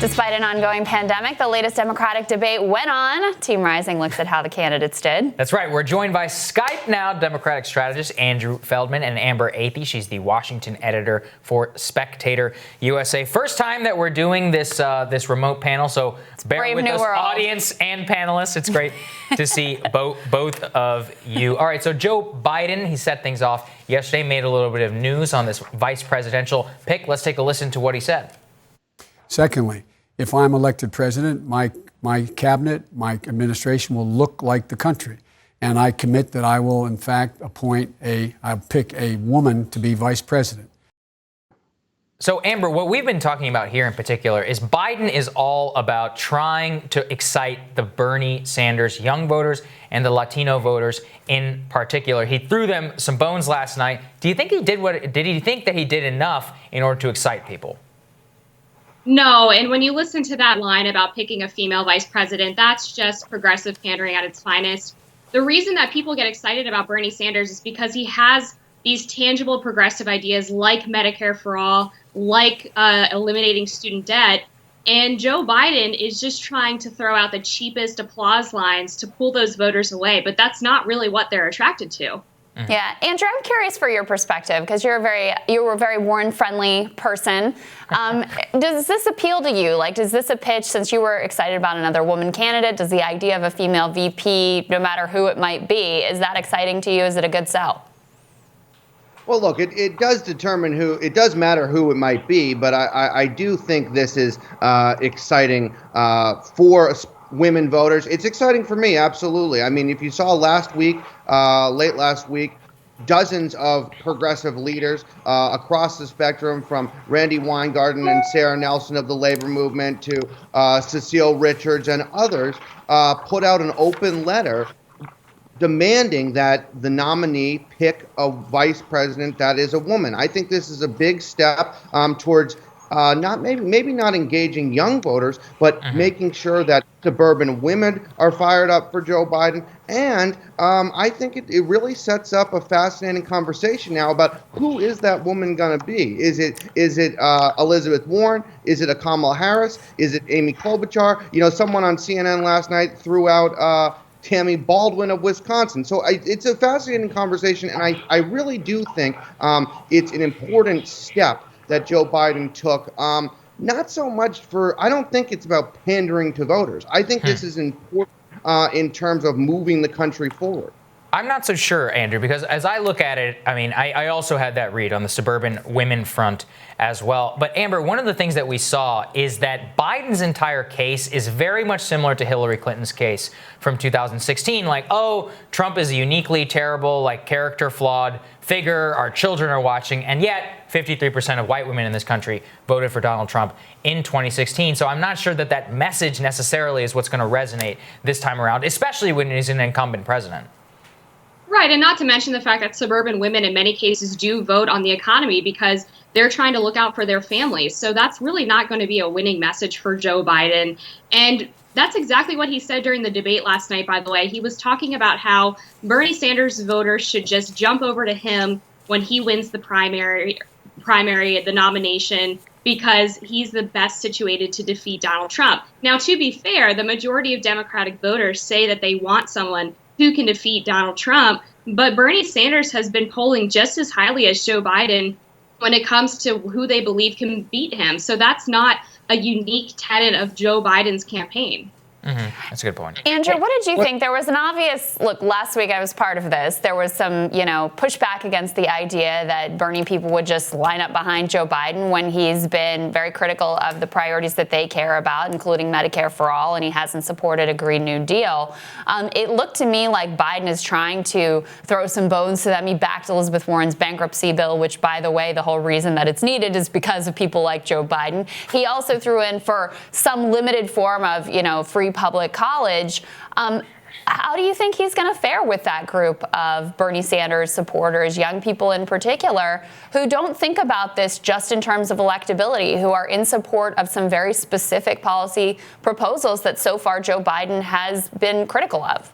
Despite an ongoing pandemic, the latest Democratic debate went on. Team Rising looks at how the candidates did. That's right. We're joined by Skype now Democratic strategist Andrew Feldman and Amber Athey. She's the Washington editor for Spectator USA. First time that we're doing this remote panel, so bear with us, audience and panelists. It's great to see both of you. All right, so Joe Biden, he set things off yesterday, made a little bit of news on this vice presidential pick. Let's take a listen to what he said. Secondly, if I'm elected president, my cabinet, my administration will look like the country. And I commit that I will, in fact, I'll pick a woman to be vice president. So, Amber, what we've been talking about here in particular is Biden is all about trying to excite the Bernie Sanders young voters and the Latino voters in particular. He threw them some bones last night. Do you think he did he think that he did enough in order to excite people? No, and when you listen to that line about picking a female vice president, that's just progressive pandering at its finest. The reason that people get excited about Bernie Sanders is because he has these tangible progressive ideas like Medicare for all, like eliminating student debt. And Joe Biden is just trying to throw out the cheapest applause lines to pull those voters away. But that's not really what they're attracted to. Mm-hmm. Yeah, Andrew, I'm curious for your perspective because you're a very Warren-friendly person. Does this appeal to you? Like, does this a pitch, since you were excited about another woman candidate, does the idea of a female VP, no matter who it might be, is that exciting to you? Is it a good sell? Well, look, it does matter who it might be, but I do think this is exciting for women voters. It's exciting for me, absolutely. I mean, if you saw late last week, dozens of progressive leaders across the spectrum, from Randy Weingarten and Sarah Nelson of the labor movement to Cecile Richards and others, put out an open letter demanding that the nominee pick a vice president that is a woman. I think this is a big step towards maybe not engaging young voters, but making sure that suburban women are fired up for Joe Biden. And I think it really sets up a fascinating conversation now about who is that woman going to be. Is it Elizabeth Warren? Is it a Kamala Harris? Is it Amy Klobuchar? You know, someone on CNN last night threw out Tammy Baldwin of Wisconsin. So it's a fascinating conversation, and I really do think it's an important step that Joe Biden took. Not so much I don't think it's about pandering to voters. I think this is important in terms of moving the country forward. I'm not so sure, Andrew, because as I look at it, I mean, I also had that read on the suburban women front as well. But Amber, one of the things that we saw is that Biden's entire case is very much similar to Hillary Clinton's case from 2016. Like, oh, Trump is a uniquely terrible, character flawed figure. Our children are watching. And yet 53% of white women in this country voted for Donald Trump in 2016. So I'm not sure that message necessarily is what's going to resonate this time around, especially when he's an incumbent president. Right, and not to mention the fact that suburban women in many cases do vote on the economy because they're trying to look out for their families. So that's really not going to be a winning message for Joe Biden. And that's exactly what he said during the debate last night, by the way. He was talking about how Bernie Sanders voters should just jump over to him when he wins the primary, the nomination, because he's the best situated to defeat Donald Trump. Now, to be fair, the majority of Democratic voters say that they want someone who can defeat Donald Trump. But Bernie Sanders has been polling just as highly as Joe Biden when it comes to who they believe can beat him. So that's not a unique tenet of Joe Biden's campaign. That's a good point. Andrew, what did you think? There was an obvious, look, last week I was part of this. There was some, pushback against the idea that Bernie people would just line up behind Joe Biden when he's been very critical of the priorities that they care about, including Medicare for all, and he hasn't supported a Green New Deal. It looked to me like Biden is trying to throw some bones to them. He backed Elizabeth Warren's bankruptcy bill, which, by the way, the whole reason that it's needed is because of people like Joe Biden. He also threw in for some limited form of, free public college. How do you think he's going to fare with that group of Bernie Sanders supporters, young people in particular, who don't think about this just in terms of electability, who are in support of some very specific policy proposals that so far Joe Biden has been critical of?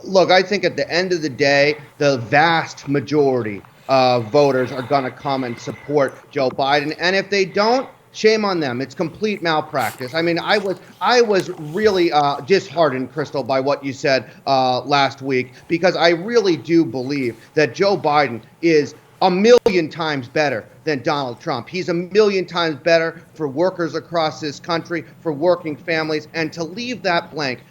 Look, I think at the end of the day, the vast majority of voters are going to come and support Joe Biden. And if they don't, Shame on them. It's complete malpractice. I mean, I was really disheartened, Crystal, by what you said last week, because I really do believe that Joe Biden is a million times better than Donald Trump. He's a million times better for workers across this country, for working families, and to leave that blank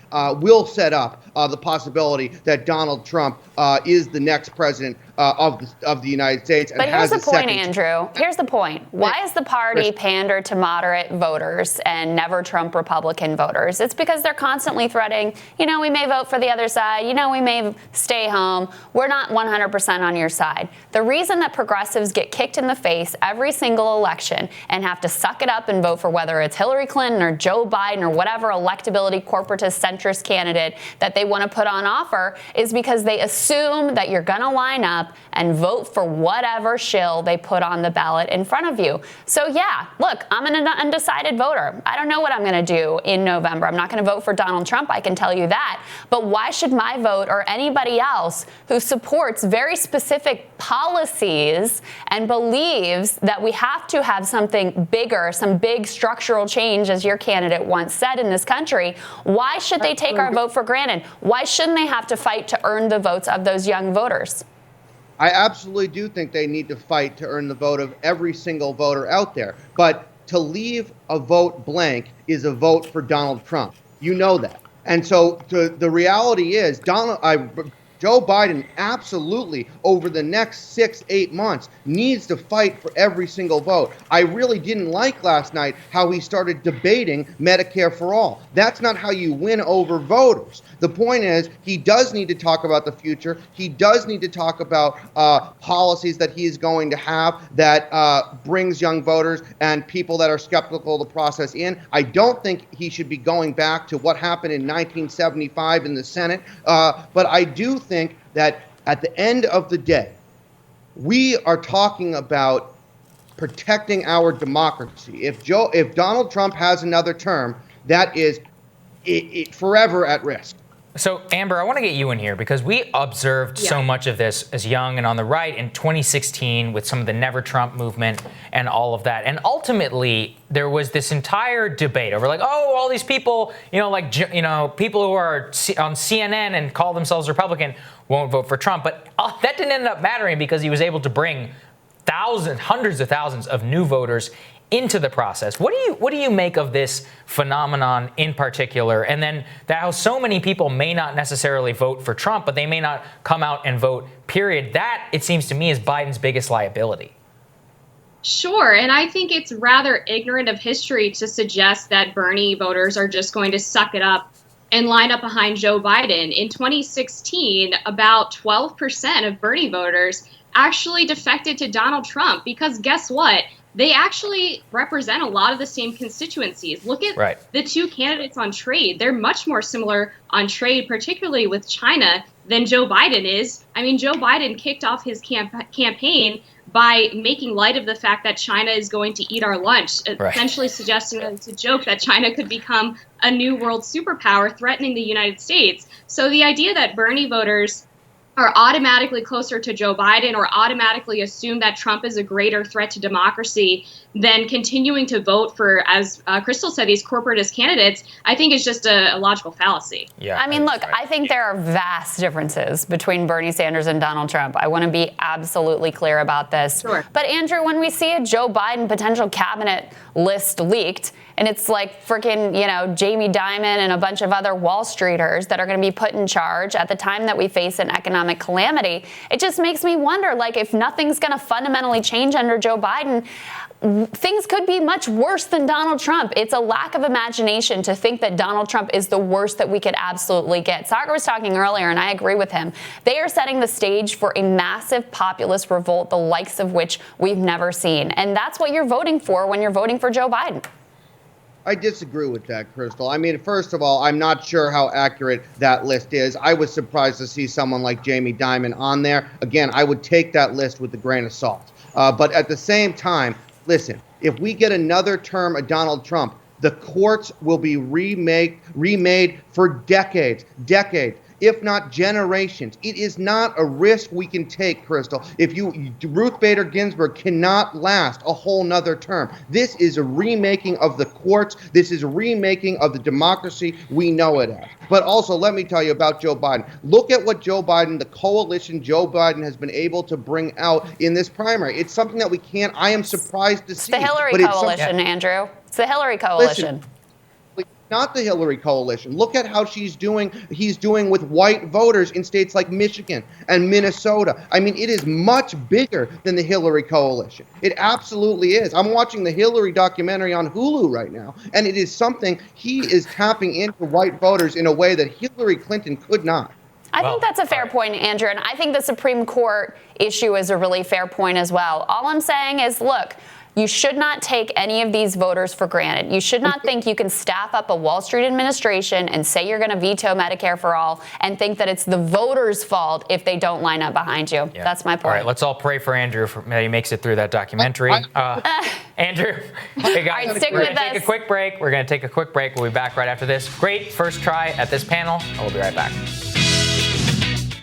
will set up the possibility that Donald Trump is the next president of the United States. But here's the point, Andrew. Here's the point. Why is the party pander to moderate voters and never Trump Republican voters? It's because they're constantly threatening, we may vote for the other side. We may stay home. We're not 100% on your side. The reason that progressives get kicked in the face every single election and have to suck it up and vote for whether it's Hillary Clinton or Joe Biden or whatever electability corporatist centrist candidate that they want to put on offer is because they assume that you're going to line up and vote for whatever shill they put on the ballot in front of you. So yeah, look, I'm an undecided voter. I don't know what I'm going to do in November. I'm not going to vote for Donald Trump, I can tell you that. But why should my vote or anybody else who supports very specific policies and believes that we have to have something bigger, some big structural change, as your candidate once said, in this country, why should they take our vote for granted? Why shouldn't they have to fight to earn the votes of those young voters? I absolutely do think they need to fight to earn the vote of every single voter out there. But to leave a vote blank is a vote for Donald Trump. You know that. And so the reality is Joe Biden absolutely, over the next 6-8 months, needs to fight for every single vote. I really didn't like last night how he started debating Medicare for all. That's not how you win over voters. The point is, he does need to talk about the future. He does need to talk about policies that he is going to have that brings young voters and people that are skeptical of the process in. I don't think he should be going back to what happened in 1975 in the Senate, but I do think that at the end of the day, we are talking about protecting our democracy. If Donald Trump has another term, that is forever at risk. So, Amber, I want to get you in here because we observed so much of this as young and on the right in 2016 with some of the Never Trump movement and all of that. And ultimately, there was this entire debate over all these people, people who are on CNN and call themselves Republican won't vote for Trump. But that didn't end up mattering because he was able to bring hundreds of thousands of new voters into the process. What do you make of this phenomenon in particular? And then how so many people may not necessarily vote for Trump, but they may not come out and vote, period. That, it seems to me, is Biden's biggest liability. Sure, and I think it's rather ignorant of history to suggest that Bernie voters are just going to suck it up and line up behind Joe Biden. In 2016, about 12% of Bernie voters actually defected to Donald Trump because guess what? They actually represent a lot of the same constituencies. Look at the two candidates on trade. They're much more similar on trade, particularly with China, than Joe Biden is. I mean, Joe Biden kicked off his campaign by making light of the fact that China is going to eat our lunch, essentially suggesting that it's a joke that China could become a new world superpower threatening the United States. So the idea that Bernie voters are automatically closer to Joe Biden or automatically assume that Trump is a greater threat to democracy than continuing to vote for, as Crystal said, these corporatist candidates, I think is just a logical fallacy. Yeah, I mean, look, I think there are vast differences between Bernie Sanders and Donald Trump. I want to be absolutely clear about this. Sure. But Andrew, when we see a Joe Biden potential cabinet list leaked, and it's like freaking, Jamie Dimon and a bunch of other Wall Streeters that are going to be put in charge at the time that we face an economic calamity, it just makes me wonder, if nothing's going to fundamentally change under Joe Biden, things could be much worse than Donald Trump. It's a lack of imagination to think that Donald Trump is the worst that we could absolutely get. Sagar was talking earlier, and I agree with him. They are setting the stage for a massive populist revolt, the likes of which we've never seen. And that's what you're voting for when you're voting for Joe Biden. I disagree with that, Crystal. I mean, first of all, I'm not sure how accurate that list is. I was surprised to see someone like Jamie Dimon on there. Again, I would take that list with a grain of salt. But at the same time, listen, if we get another term of Donald Trump, the courts will be remade for decades. if not generations. It is not a risk we can take, Crystal. Ruth Bader Ginsburg cannot last a whole nother term. This is a remaking of the courts. This is a remaking of the democracy we know it as. But also, let me tell you about Joe Biden. Look at what the coalition Joe Biden has been able to bring out in this primary. It's something that I am surprised to see. The Hillary coalition, Andrew. It's the Hillary coalition. Listen, not the Hillary coalition. Look at how he's doing with white voters in states like Michigan and Minnesota. I mean, it is much bigger than the Hillary coalition. It absolutely is. I'm watching the Hillary documentary on Hulu right now, and it is something he is tapping into white voters in a way that Hillary Clinton could not. I think that's a fair point, Andrew, and I think the Supreme Court issue is a really fair point as well. All I'm saying is, look, you should not take any of these voters for granted. You should not think you can staff up a Wall Street administration and say you're going to veto Medicare for all and think that it's the voters' fault if they don't line up behind you. Yeah. That's my point. All right, let's all pray for Andrew that he makes it through that documentary. Andrew, hey guys, all right, stick we're with going to take a quick break. We'll be back right after this. Great first try at this panel, and we'll be right back.